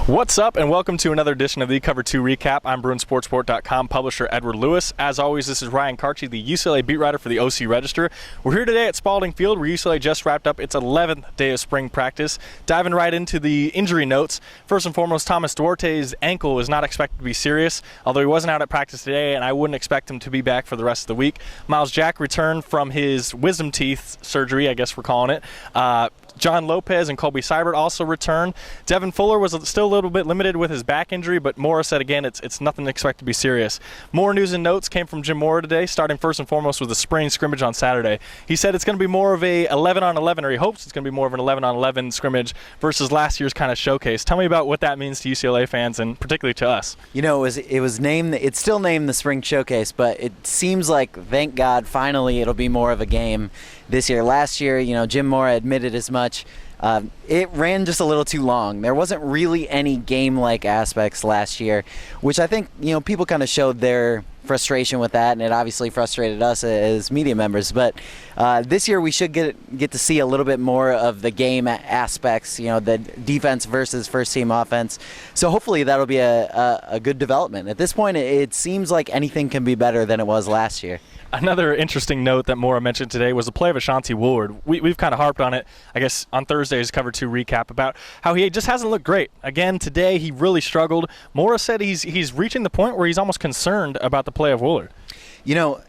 What's up, and welcome to another edition of the Cover 2 Recap. I'm BruinSportsReport.com publisher Edward Lewis. As always, this is Ryan Karchi, the UCLA beat writer for the OC Register. We're here today at Spalding Field, where UCLA just wrapped up its 11th day of spring practice. Diving right into the injury notes. First and foremost, Thomas Duarte's ankle is not expected to be serious, although he wasn't out at practice today, and I wouldn't expect him to be back for the rest of the week. Miles Jack returned from his wisdom teeth surgery, I guess we're calling it. John Lopez and Colby Seibert also returned. Devin Fuller was still a little bit limited with his back injury, but Mora said again it's nothing expected to be serious. More news and notes came from Jim Mora today, starting first and foremost with the spring scrimmage on Saturday. He said it's going to be more of a 11-on-11, or he hopes it's going to be more of an 11-on-11 scrimmage versus last year's kind of showcase. Tell me about what that means to UCLA fans and particularly to us. You know, it was named. It's still named the spring showcase, but it seems like, thank God, finally it'll be more of a game this year. Last year, you know, Jim Mora admitted as much. It ran just a little too long. There wasn't really any game-like aspects last year, which I think, you know, people kind of showed their frustration with that, and it obviously frustrated us as media members. But this year we should get to see a little bit more of the game aspects, you know, the defense versus first-team offense. So hopefully that'll be a good development. At this point, it seems like anything can be better than it was last year. Another interesting note that Mora mentioned today was the play of Ashanti Woolard. We've kind of harped on it, I guess, on Thursday's Cover 2 recap about how he just hasn't looked great. Again, today he really struggled. Mora said he's reaching the point where he's almost concerned about the play of Woolard. You know,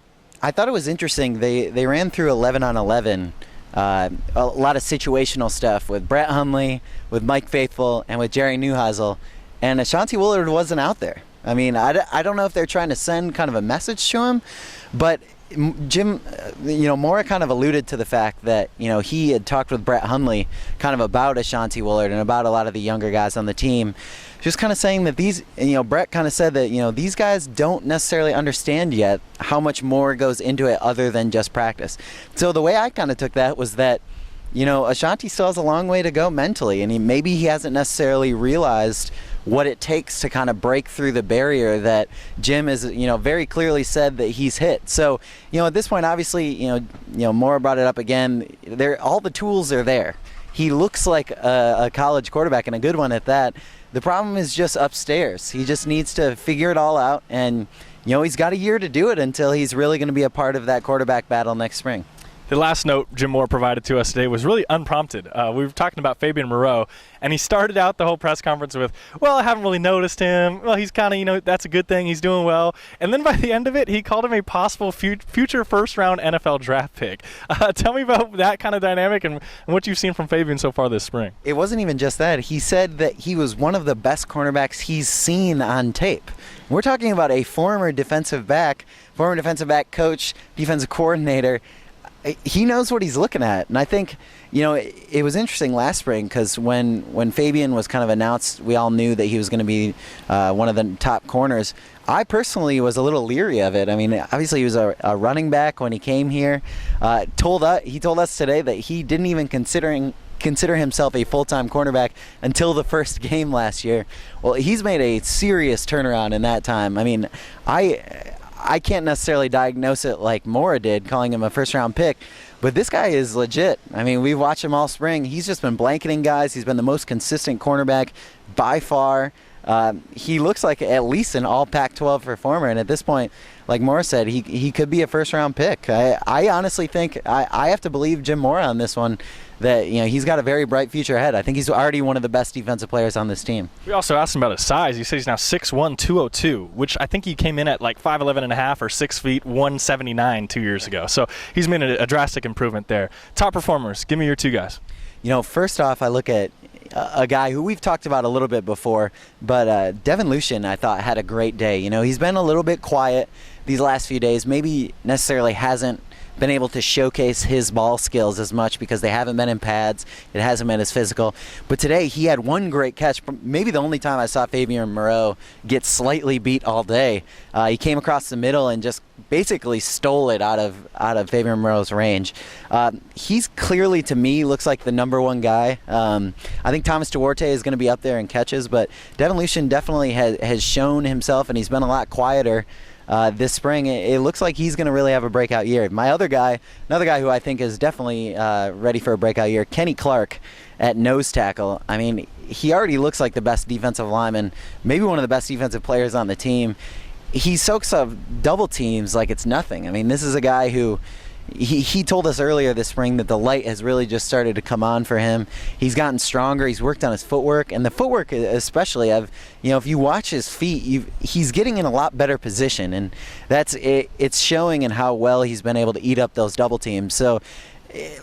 I thought it was interesting. They ran through 11-on-11, a lot of situational stuff with Brett Hundley, with Mike Faithful, and with Jerry Neuheisel, and Ashanti Woolard wasn't out there. I mean, I don't know if they're trying to send kind of a message to him, but Jim, you know, Mora kind of alluded to the fact that, you know, he had talked with Brett Hundley kind of about Ashanti Woolard and about a lot of the younger guys on the team, just kind of saying that these, you know, Brett kind of said that, you know, these guys don't necessarily understand yet how much more goes into it other than just practice. So the way I kind of took that was that, you know, Ashanti still has a long way to go mentally, and maybe he hasn't necessarily realized what it takes to kind of break through the barrier that Jim is, you know, very clearly said that he's hit. So, you know, at this point, obviously, you know, Mora brought it up again. All the tools are there. He looks like a college quarterback, and a good one at that. The problem is just upstairs. He just needs to figure it all out, and, you know, he's got a year to do it until he's really going to be a part of that quarterback battle next spring. The last note Jim Mora provided to us today was really unprompted. We were talking about Fabian Moreau, and he started out the whole press conference with, well, I haven't really noticed him. Well, he's kind of, you know, that's a good thing. He's doing well. And then by the end of it, he called him a possible future first-round NFL draft pick. Tell me about that kind of dynamic and what you've seen from Fabian so far this spring. It wasn't even just that. He said that he was one of the best cornerbacks he's seen on tape. We're talking about a former defensive back coach, defensive coordinator. He knows what he's looking at. And I think, you know, it was interesting last spring because when Fabian was kind of announced, we all knew that he was going to be one of the top corners. I personally was a little leery of it. I mean, obviously he was a running back when he came here. He told us today that he didn't even consider himself a full-time cornerback until the first game last year. Well, he's made a serious turnaround in that time. I mean, I can't necessarily diagnose it like Mora did, calling him a first-round pick, but this guy is legit. I mean, we've watched him all spring. He's just been blanketing guys. He's been the most consistent cornerback by far. He looks like at least an all Pac-12 performer, and at this point, like Mora said, he could be a first-round pick. I honestly think I have to believe Jim Mora on this one, that, you know, he's got a very bright future ahead. I think he's already one of the best defensive players on this team. We also asked him about his size. He says he's now 6'1", 202, which I think he came in at like 5'11 and a half or 6 feet, 179 2 years ago. So he's made a drastic improvement there. Top performers, give me your two guys. You know, first off, I look at a guy who we've talked about a little bit before, but Devin Lucien, I thought, had a great day. You know, he's been a little bit quiet these last few days, maybe necessarily hasn't been able to showcase his ball skills as much because they haven't been in pads. It hasn't been as physical. But today he had one great catch, maybe the only time I saw Fabian Moreau get slightly beat all day. He came across the middle and just basically stole it out of Fabian Moreau's range. He's clearly, to me, looks like the number one guy. I think Thomas Duarte is going to be up there in catches, but Devin Lucien definitely has shown himself, and he's been a lot quieter this spring, it looks like he's going to really have a breakout year. Another guy who I think is definitely ready for a breakout year, Kenny Clark at nose tackle. I mean, he already looks like the best defensive lineman, maybe one of the best defensive players on the team. He soaks up double teams like it's nothing. I mean, this is a guy who he told us earlier this spring that the light has really just started to come on for him. He's gotten stronger. He's worked on his footwork, and the footwork especially. If you watch his feet, he's getting in a lot better position, and it's showing in how well he's been able to eat up those double teams. So,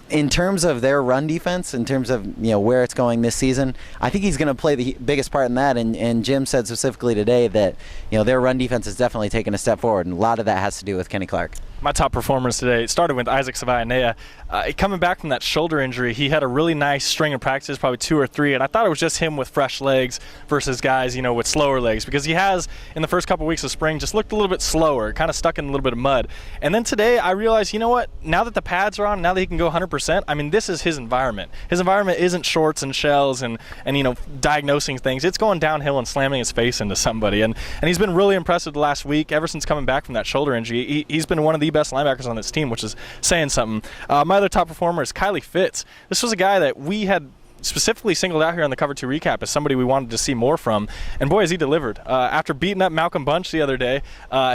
in terms of their run defense, in terms of where it's going this season, I think he's going to play the biggest part in that. And Jim said specifically today that their run defense has definitely taken a step forward, and a lot of that has to do with Kenny Clark. My top performers today started with Isaac Savaianea. Coming back from that shoulder injury, he had a really nice string of practices, probably 2 or 3, and I thought it was just him with fresh legs versus guys, with slower legs, because he has, in the first couple weeks of spring, just looked a little bit slower, kind of stuck in a little bit of mud. And then today, I realized, what? Now that the pads are on, now that he can go 100%, I mean, this is his environment. His environment isn't shorts and shells and diagnosing things. It's going downhill and slamming his face into somebody. And he's been really impressive the last week, ever since coming back from that shoulder injury. He's been one of the best linebackers on this team, which is saying something. My other top performer is Kylie Fitz. This was a guy that we had specifically singled out here on the Cover 2 recap as somebody we wanted to see more from, and boy, has he delivered. After beating up Malcolm Bunch the other day,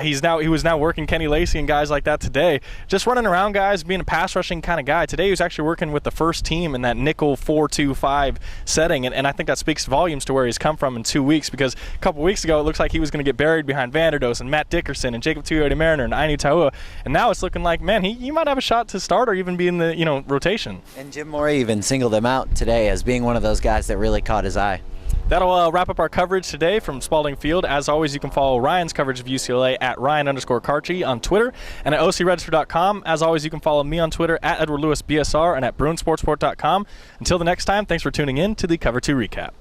he was now working Kenny Lacey and guys like that today, just running around guys, being a pass rushing kind of guy. Today he was actually working with the first team in that nickel 4-2-5 setting, and I think that speaks volumes to where he's come from in 2 weeks, because a couple weeks ago it looks like he was going to get buried behind Vanderdoes and Matt Dickerson and Jacob Tuioti-Mariner and Ainu Taua, and now it's looking like, man, he might have a shot to start or even be in the rotation. And Jim Morey even singled him out today as being one of those guys that really caught his eye. That'll wrap up our coverage today from Spalding Field. As always, you can follow Ryan's coverage of UCLA at Ryan_Karchi on Twitter and at OCRegister.com. As always, you can follow me on Twitter at EdwardLewisBSR and at BruinSportsport.com. Until the next time, thanks for tuning in to the Cover 2 Recap.